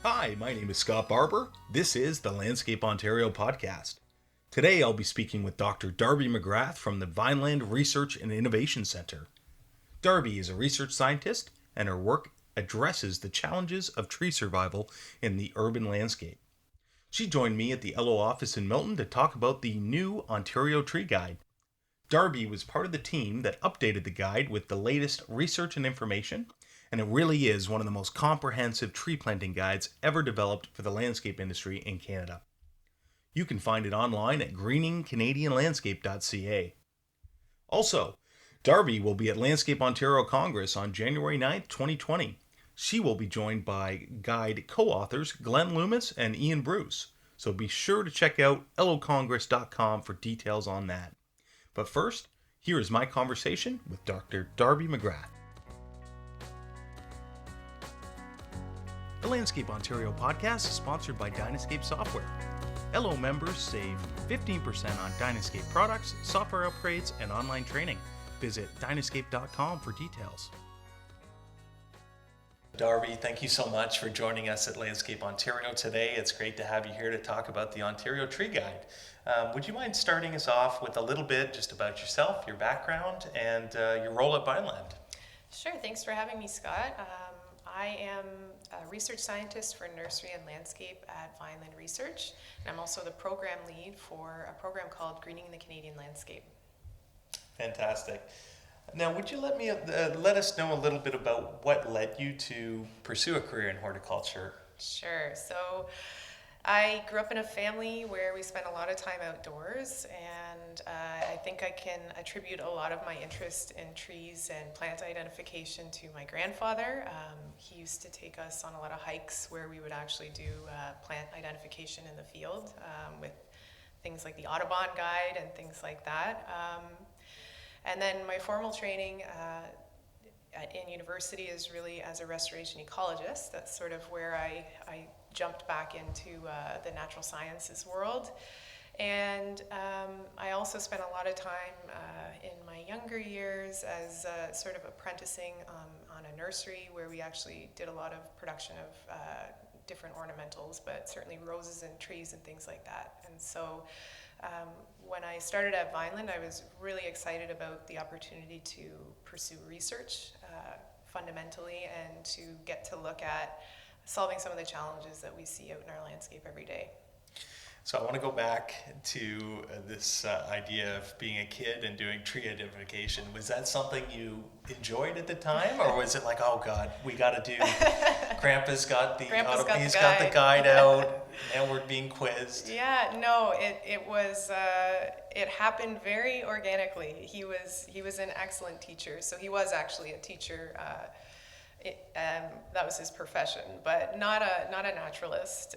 Hi, my name is Scott Barber. This is the Landscape Ontario podcast. Today I'll be speaking with Dr. Darby McGrath from the Vineland Research and Innovation Center. Darby is a research scientist, and her work addresses the challenges of tree survival in the urban landscape. She joined me at the LO office in Milton to talk about the new Ontario Tree Guide. Darby was part of the team that updated the guide with the latest research and information, and it really is one of the most comprehensive tree planting guides ever developed for the landscape industry in Canada. You can find it online at greeningcanadianlandscape.ca. Also, Darby will be at Landscape Ontario Congress on January 9th, 2020. She will be joined by guide co-authors Glenn Loomis and Ian Bruce, so be sure to check out locongress.com for details on that. But first, here is my conversation with Dr. Darby McGrath. The Landscape Ontario podcast is sponsored by Dynascape Software. LO members save 15% on Dynascape products, software upgrades, and online training. Visit dynascape.com for details. Darby, thank you so much for joining us at Landscape Ontario today. It's great to have you here to talk about the Ontario Tree Guide. Would you mind starting us off with a little bit just about yourself, your background, and your role at Vineland? Sure, thanks for having me, Scott. I am a research scientist for nursery and landscape at Vineland Research, and I'm also the program lead for a program called Greening the Canadian Landscape. Fantastic. Now, would you let us know a little bit about what led you to pursue a career in horticulture? Sure. So I grew up in a family where we spent a lot of time outdoors, and I think I can attribute a lot of my interest in trees and plant identification to my grandfather. He used to take us on a lot of hikes where we would actually do plant identification in the field with things like the Audubon Guide and things like that. And then my formal training in university is really as a restoration ecologist. That's sort of where I jumped back into the natural sciences world. And I also spent a lot of time in my younger years as sort of apprenticing on a nursery where we actually did a lot of production of different ornamentals, but certainly roses and trees and things like that. And so when I started at Vineland, I was really excited about the opportunity to pursue research fundamentally and to get to look at solving some of the challenges that we see out in our landscape every day. So I want to go back to this idea of being a kid and doing tree identification. Was that something you enjoyed at the time, or was it like, oh God, we got to do, Grandpa's got the guide out, now we're being quizzed? Yeah, no, it was, it happened very organically. He was an excellent teacher, so he was actually a teacher. That was his profession, but not a naturalist,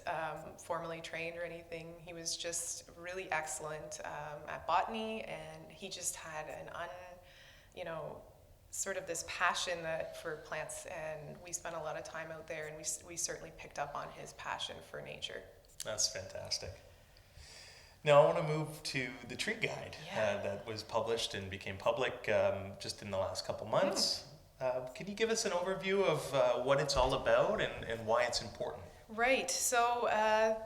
formally trained or anything. He was just really excellent at botany, and he just had sort of this passion for plants, and we spent a lot of time out there, and we certainly picked up on his passion for nature. That's fantastic. Now I want to move to the tree guide that was published and became public just in the last couple months. Can you give us an overview of what it's all about and why it's important? Right. So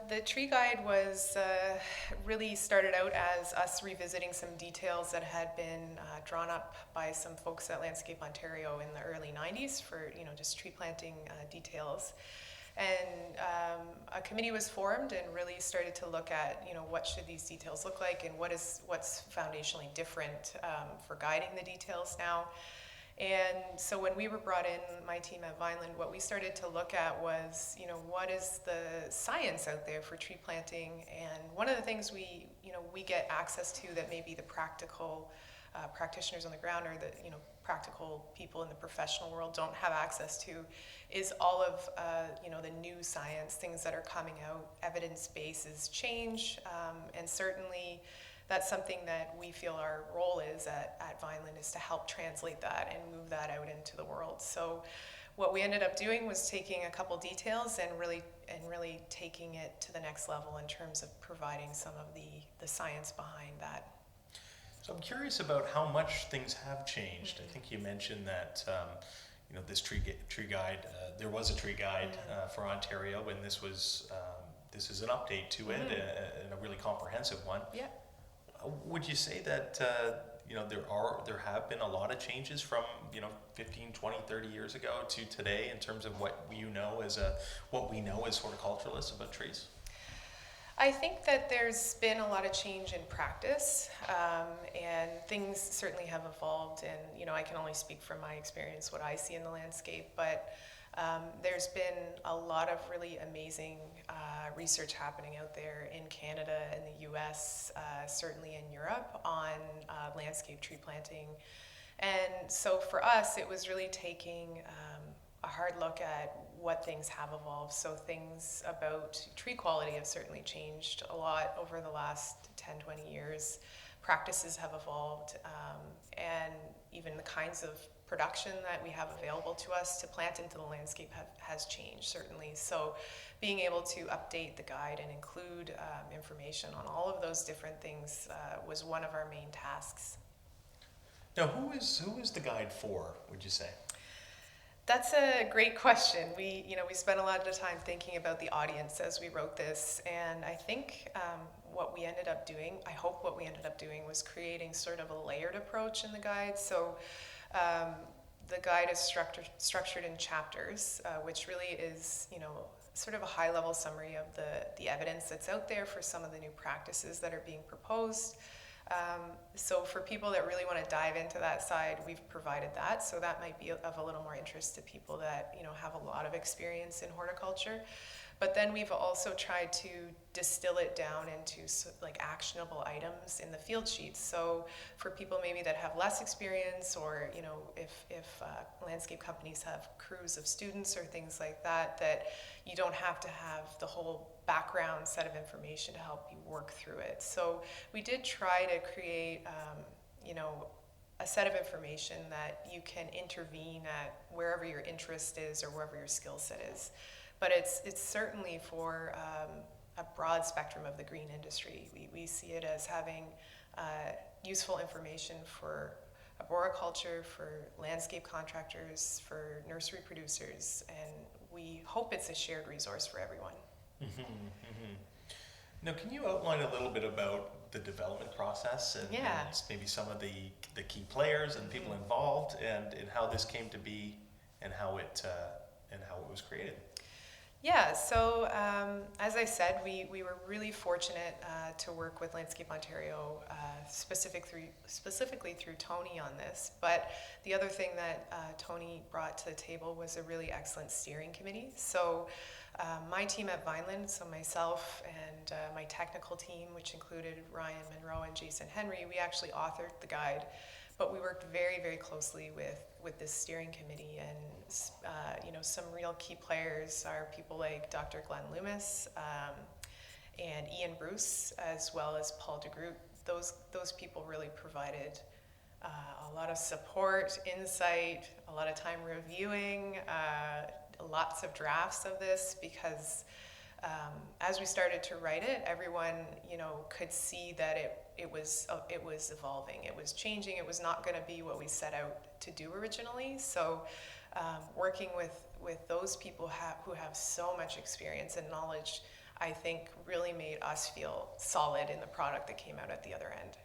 the tree guide was really started out as us revisiting some details that had been drawn up by some folks at Landscape Ontario in the early 90s for just tree planting details. And a committee was formed and really started to look at what should these details look like and what's foundationally different for guiding the details now. And so when we were brought in, my team at Vineland, what we started to look at was, what is the science out there for tree planting? And one of the things we get access to that maybe the practical practitioners on the ground or the practical people in the professional world don't have access to is all of the new science, things that are coming out. Evidence bases change, and certainly that's something that we feel our role is at Vineland, is to help translate that and move that out into the world. So what we ended up doing was taking a couple details and really taking it to the next level in terms of providing some of the science behind that. So I'm curious about how much things have changed. I think you mentioned that this tree guide. There was a tree guide for Ontario, and this is an update to it, and a really comprehensive one. Yeah. Would you say that there have been a lot of changes from 15, 20, 30 years ago to today in terms of what we know as horticulturalists about trees? I think that there's been a lot of change in practice, and things certainly have evolved, and I can only speak from my experience, what I see in the landscape, but there's been a lot of really amazing research happening out there in Canada and the US, certainly in Europe, on landscape tree planting. And so for us, it was really taking a hard look at what things have evolved. So things about tree quality have certainly changed a lot over the last 10, 20 years. Practices have evolved, and even the kinds of production that we have available to us to plant into the landscape has changed, certainly. So being able to update the guide and include information on all of those different things was one of our main tasks. Now, who is the guide for, would you say? That's a great question. We spent a lot of the time thinking about the audience as we wrote this, and I think I hope what we ended up doing was creating sort of a layered approach in the guide. So the guide is structured in chapters, which really is, sort of a high-level summary of the evidence that's out there for some of the new practices that are being proposed. So for people that really want to dive into that side, we've provided that. So that might be of a little more interest to people that, have a lot of experience in horticulture. But then we've also tried to distill it down into actionable items in the field sheets. So for people maybe that have less experience, or if landscape companies have crews of students or things like that, that you don't have to have the whole background set of information to help you work through it. So we did try to create a set of information that you can intervene at wherever your interest is or wherever your skill set is. But it's certainly for a broad spectrum of the green industry. We see it as having useful information for arboriculture, for landscape contractors, for nursery producers, and we hope it's a shared resource for everyone. Mm-hmm, mm-hmm. Now, can you outline a little bit about the development process and maybe some of the key players and people involved, and how this came to be, and how it was created? Yeah, so as I said, we were really fortunate to work with Landscape Ontario, specifically through Tony on this. But the other thing that Tony brought to the table was a really excellent steering committee. So my team at Vineland, so myself and my technical team, which included Ryan Monroe and Jason Henry, we actually authored the guide. But we worked very, very closely with this steering committee, and some real key players are people like Dr. Glenn Loomis and Ian Bruce, as well as Paul DeGroot. Those people really provided a lot of support, insight, a lot of time reviewing, lots of drafts of this, because as we started to write it, everyone could see that it was evolving, it was changing, it was not going to be what we set out to do originally. So working with those people who have so much experience and knowledge, I think really made us feel solid in the product that came out at the other end.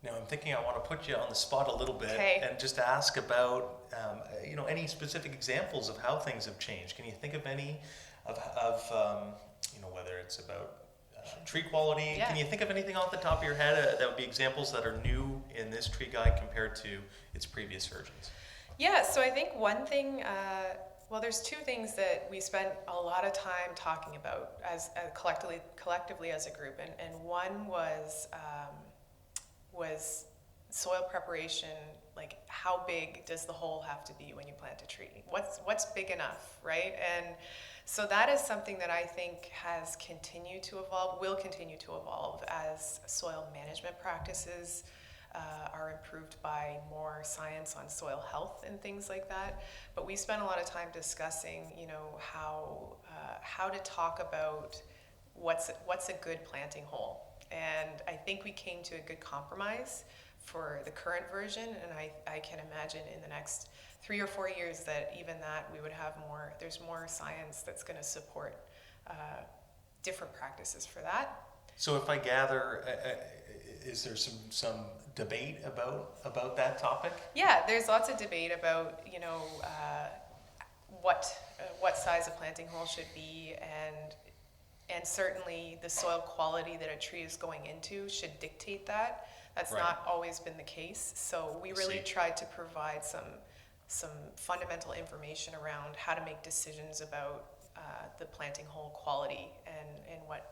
Now I'm thinking I want to put you on the spot a little bit and just ask about any specific examples of how things have changed. Can you think of any of whether it's about tree quality? Yeah. Can you think of anything off the top of your head that would be examples that are new in this tree guide compared to its previous versions? Yeah, so I think one thing, there's two things that we spent a lot of time talking about as collectively as a group, and one was soil preparation. Like, how big does the hole have to be when you plant a tree? What's big enough, right? And so that is something that I think has continued to evolve, will continue to evolve as soil management practices are improved by more science on soil health and things like that. But we spent a lot of time discussing, how to talk about what's a good planting hole. And I think we came to a good compromise for the current version, and I can imagine in the next 3 or 4 years that even that we would have there's more science that's going to support different practices for that. So if I gather, is there some debate about that topic? Yeah, there's lots of debate about, what size a planting hole should be, and certainly the soil quality that a tree is going into should dictate that. That's Right. not always been the case. So we really tried to provide some fundamental information around how to make decisions about the planting hole quality and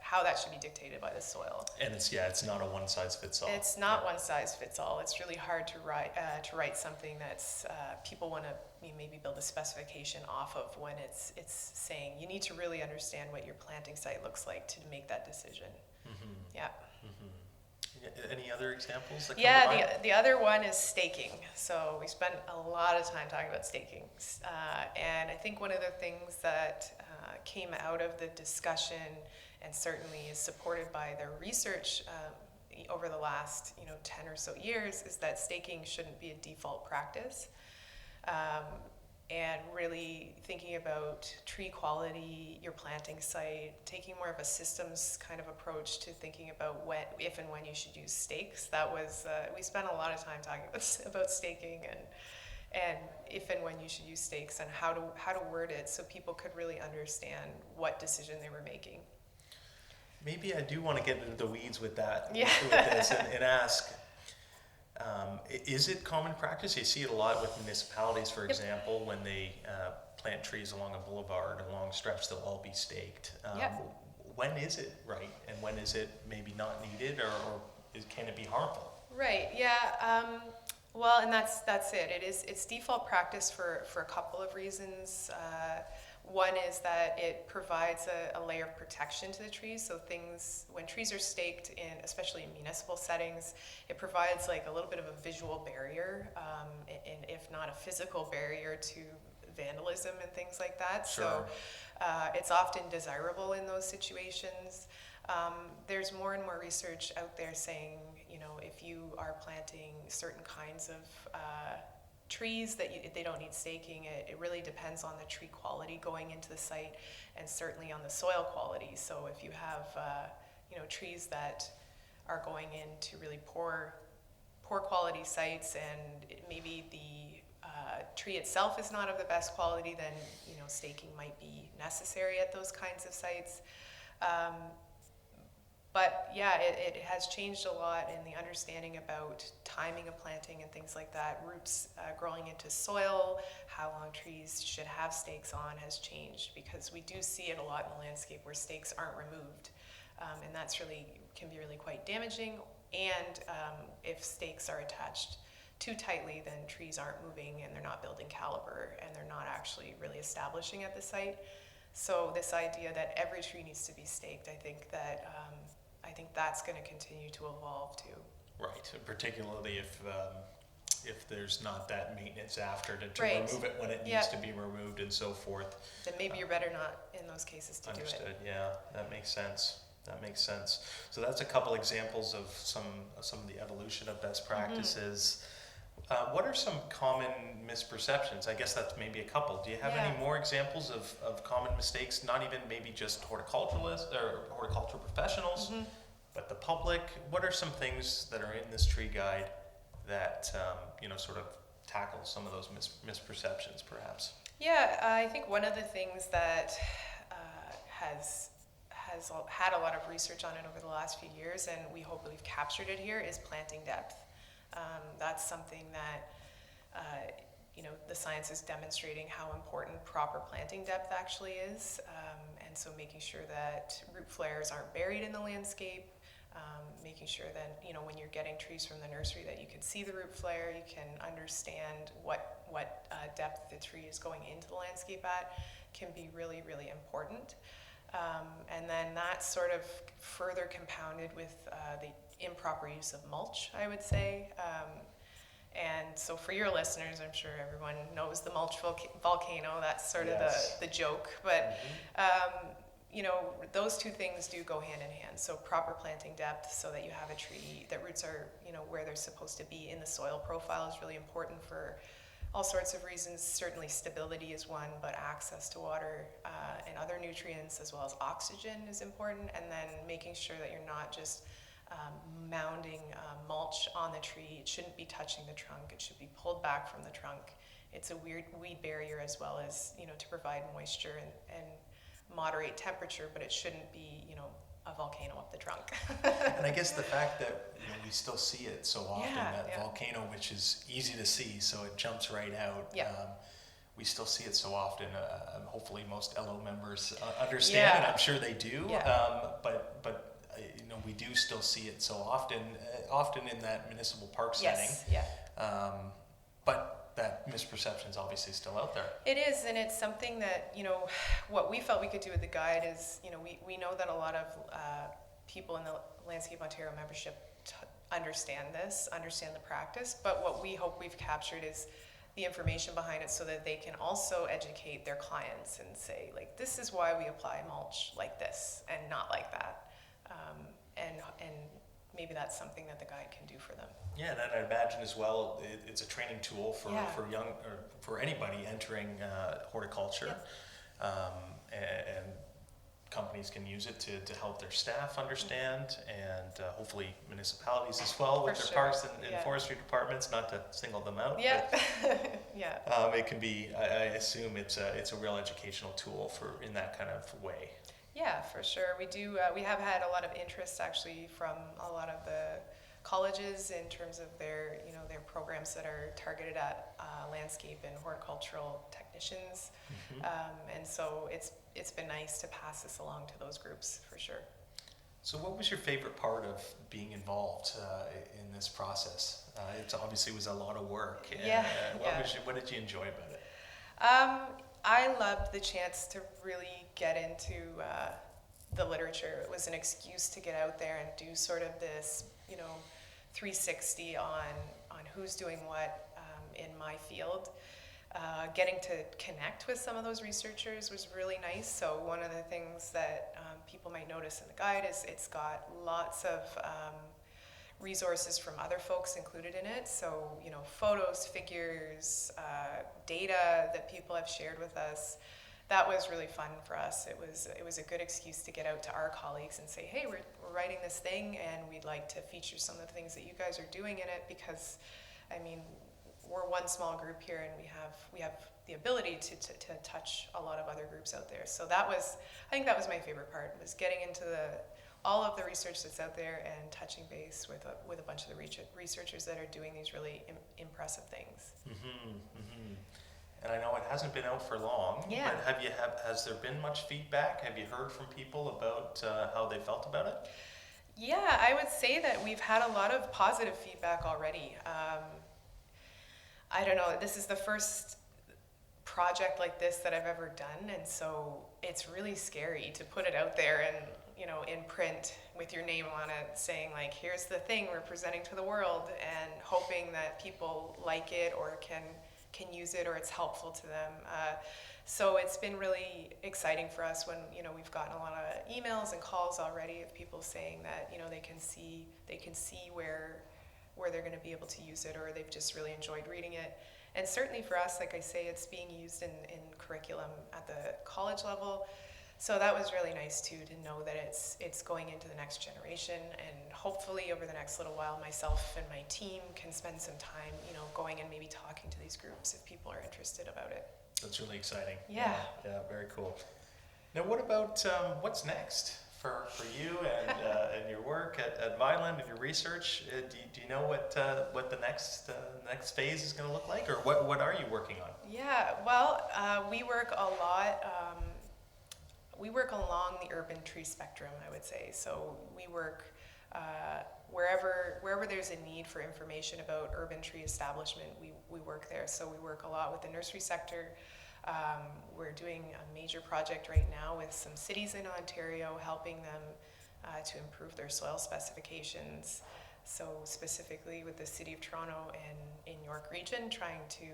how that should be dictated by the soil. And it's not a one size fits all. It's not one size fits all. It's really hard to write something that's people want to maybe build a specification off of, when it's saying you need to really understand what your planting site looks like to make that decision. Mm-hmm. Yeah. Mm-hmm. Any other examples that come to mind? The other one is staking. So we spent a lot of time talking about staking, and I think one of the things that came out of the discussion, and certainly is supported by the research over the last 10 or so years, is that staking shouldn't be a default practice. And really thinking about tree quality, your planting site, taking more of a systems kind of approach to thinking about if and when you should use stakes. That was we spent a lot of time talking about staking and if and when you should use stakes, and how to word it so people could really understand what decision they were making. Maybe I do want to get into the weeds with that, Yeah. with this, and ask, is it common practice? You see it a lot with municipalities, for example, when they plant trees along a boulevard, a long stretch, they'll all be staked. When is it right, and when is it maybe not needed, or can it be harmful? Right, yeah. Well, and that's it. It's default practice for a couple of reasons. One is that it provides a layer of protection to the trees. So when trees are staked especially in municipal settings, it provides like a little bit of a visual barrier, and if not a physical barrier, to vandalism and things like that. Sure. So it's often desirable in those situations. There's more and more research out there saying, if you are planting certain kinds of trees that they don't need staking, it really depends on the tree quality going into the site, and certainly on the soil quality. So if you have trees that are going into really poor quality sites, and maybe the tree itself is not of the best quality, then staking might be necessary at those kinds of sites. But yeah, it has changed a lot in the understanding about timing of planting and things like that. Roots growing into soil, how long trees should have stakes on has changed, because we do see it a lot in the landscape where stakes aren't removed. And that's can be really quite damaging. And if stakes are attached too tightly, then trees aren't moving and they're not building caliber, and they're not actually really establishing at the site. So this idea that every tree needs to be staked, I think that's going to continue to evolve too. Right, particularly if there's not that maintenance after to Right. remove it when it needs to be removed and so forth. Then maybe you're better not in those cases to Understood. do it. Yeah, that makes sense. So that's a couple examples of some of the evolution of best practices. What are some common misperceptions? I guess that's maybe a couple. Do you have any more examples of common mistakes? Not even maybe just horticulturalists or horticultural professionals, but the public. What are some things that are in this tree guide that sort of tackle some of those misperceptions, perhaps? Yeah, I think one of the things that has had a lot of research on it over the last few years, and we hope we've captured it here, is planting depth. That's something that the science is demonstrating how important proper planting depth actually is, and so making sure that root flares aren't buried in the landscape, making sure that when you're getting trees from the nursery that you can see the root flare, you can understand what depth the tree is going into the landscape at, can be really, really important. And then that's sort of further compounded with the improper use of mulch, I would say. And so for your listeners, I'm sure everyone knows the mulch volcano. That's sort of the joke. But, those two things do go hand in hand. So proper planting depth so that you have a tree, that roots are, where they're supposed to be in the soil profile is really important for all sorts of reasons. Certainly stability is one, but access to water and other nutrients as well as oxygen is important. And then making sure that you're not just mounding mulch on the tree. It shouldn't be touching the trunk. It should be pulled back from the trunk. It's a weed barrier as well as, to provide moisture and moderate temperature, but it shouldn't be, a volcano up the trunk. And I guess the fact that we still see it so often, volcano, which is easy to see, so it jumps right out. Yeah. We still see it so often. Hopefully most LO members understand, and I'm sure they do. Yeah. But we do still see it so often, often in that municipal park setting. Yes. Yeah. But that misperception is obviously still out there. It is, and it's something that, what we felt we could do with the guide is, we know that a lot of people in the Landscape Ontario membership understand the practice, but what we hope we've captured is the information behind it so that they can also educate their clients and say, like, this is why we apply mulch like this and not like that. And maybe that's something that the guide can do for them. Yeah, and I imagine as well, it's a training tool for young, or for anybody entering horticulture. And companies can use it to help their staff understand, and hopefully municipalities as well with their parks and forestry departments, not to single them out. Yeah. But, Yeah. it can be, I assume it's a real educational tool in that kind of way. Yeah, for sure. We do. We have had a lot of interest actually from a lot of the colleges in terms of their programs that are targeted at landscape and horticultural technicians. Mm-hmm. And so it's been nice to pass this along to those groups for sure. So what was your favorite part of being involved in this process? It obviously was a lot of work. What did you enjoy about it? I loved the chance to really get into the literature. It was an excuse to get out there and do sort of this, 360 on who's doing what in my field. Getting to connect with some of those researchers was really nice. So one of the things that people might notice in the guide is it's got lots of resources from other folks included in it. So, photos, figures, data that people have shared with us. That was really fun for us. It was a good excuse to get out to our colleagues and say, hey, we're writing this thing and we'd like to feature some of the things that you guys are doing in it, because, we're one small group here and we have the ability to touch a lot of other groups out there. So I think that was my favorite part, was getting into all of the research that's out there and touching base with a bunch of the researchers that are doing these really impressive things. Mm-hmm, mm-hmm. And I know it hasn't been out for long, but has there been much feedback? Have you heard from people about how they felt about it? Yeah, I would say that we've had a lot of positive feedback already. I don't know, this is the first project like this that I've ever done, and so it's really scary to put it out there and in print with your name on it, saying like, here's the thing we're presenting to the world, and hoping that people like it or can use it or it's helpful to them. So it's been really exciting for us when we've gotten a lot of emails and calls already of people saying that they can see where they're going to be able to use it, or they've just really enjoyed reading it. And certainly for us, like I say, it's being used in curriculum at the college level. So that was really nice too, to know that it's going into the next generation, and hopefully over the next little while, myself and my team can spend some time, going and maybe talking to these groups if people are interested about it. That's really exciting. Yeah. Yeah, very cool. Now, what about what's next for you and your work at Vineland and your research? Do you know what the next phase is going to look like, or what are you working on? Yeah, well, we work a lot. We work along the urban tree spectrum, I would say. So we work wherever there's a need for information about urban tree establishment, we work there. So we work a lot with the nursery sector. We're doing a major project right now with some cities in Ontario, helping them to improve their soil specifications. So specifically with the City of Toronto and in York Region, trying to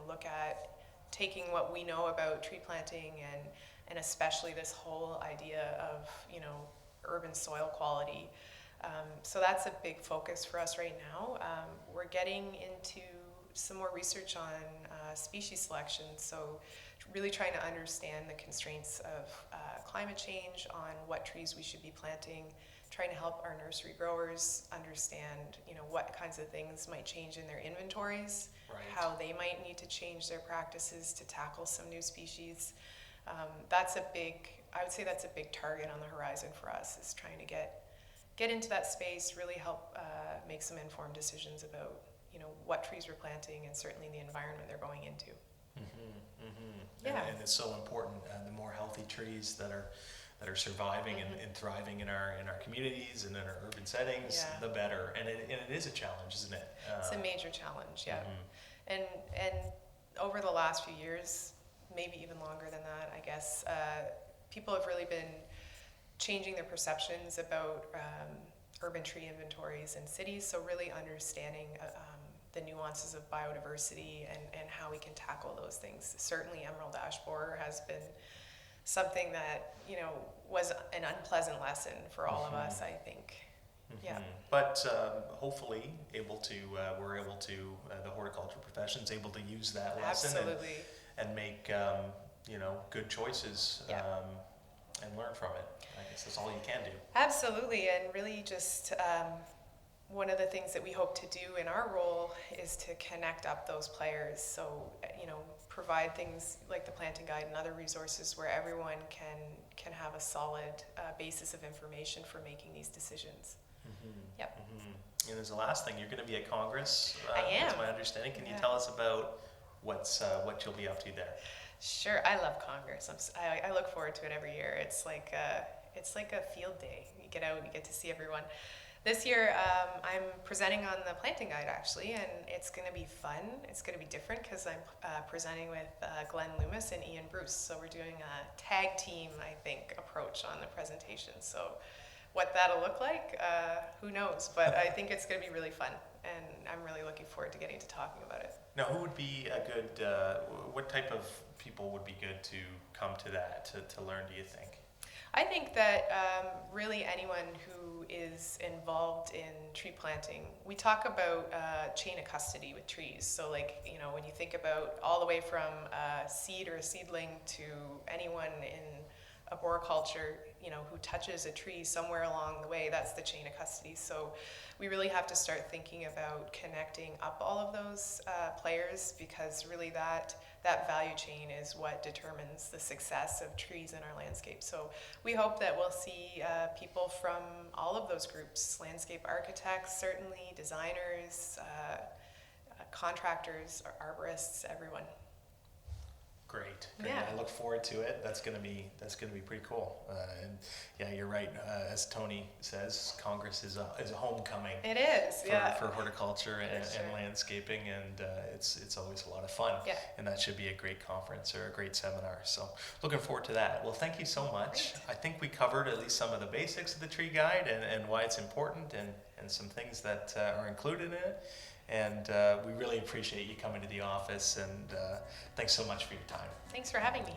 look at taking what we know about tree planting and and especially this whole idea of, urban soil quality. So that's a big focus for us right now. We're getting into some more research on species selection, so really trying to understand the constraints of climate change, on what trees we should be planting, trying to help our nursery growers understand, what kinds of things might change in their inventories, Right. how they might need to change their practices to tackle some new species. I would say that's a big target on the horizon for us, is trying to get into that space, really help make some informed decisions about, what trees we're planting, and certainly the environment they're going into. Yeah. And it's so important. The more healthy trees that are surviving and thriving in our communities and in our urban settings, the better. And it is a challenge, isn't it? It's a major challenge, yeah. And over the last few years, maybe even longer than that, I guess, people have really been changing their perceptions about urban tree inventories in cities. So really understanding the nuances of biodiversity and how we can tackle those things. Certainly emerald ash borer has been something that, was an unpleasant lesson for all of us, I think. Yeah. But hopefully we're able to, the horticulture profession's able to use that lesson and make, good choices and learn from it. I guess that's all you can do. Absolutely, and really just one of the things that we hope to do in our role is to connect up those players. So, provide things like the planting guide and other resources where everyone can have a solid basis of information for making these decisions. Yep. And as the last thing, you're going to be at Congress. I am. That's my understanding. Can you tell us about what you'll be up to there? Sure, I love Congress. I look forward to it every year. It's like a field day. You get out, you get to see everyone. This year, I'm presenting on the planting guide, actually, and it's going to be fun. It's going to be different because I'm presenting with Glenn Loomis and Ian Bruce. So we're doing a tag team, I think, approach on the presentation. So what that'll look like, who knows? But I think it's going to be really fun, and I'm really looking forward to getting to talking about it. Now, who would be a good, what type of people would be good to come to that, to learn, do you think? I think that really anyone who is involved in tree planting, we talk about chain of custody with trees. So when you think about all the way from a seed or a seedling to anyone in arboriculture, who touches a tree somewhere along the way, that's the chain of custody. So we really have to start thinking about connecting up all of those players, because really that value chain is what determines the success of trees in our landscape. So we hope that we'll see people from all of those groups, landscape architects, certainly designers, contractors, arborists, everyone. Great. Yeah. I look forward to it. That's gonna be pretty cool. And yeah, you're right. As Tony says, Congress is a homecoming. It is, for horticulture and landscaping, and it's always a lot of fun. Yeah. And that should be a great conference or a great seminar. So looking forward to that. Well, thank you so much. Great. I think we covered at least some of the basics of the tree guide and why it's important, and some things that are included in it. And we really appreciate you coming to the office, and thanks so much for your time. Thanks for having me.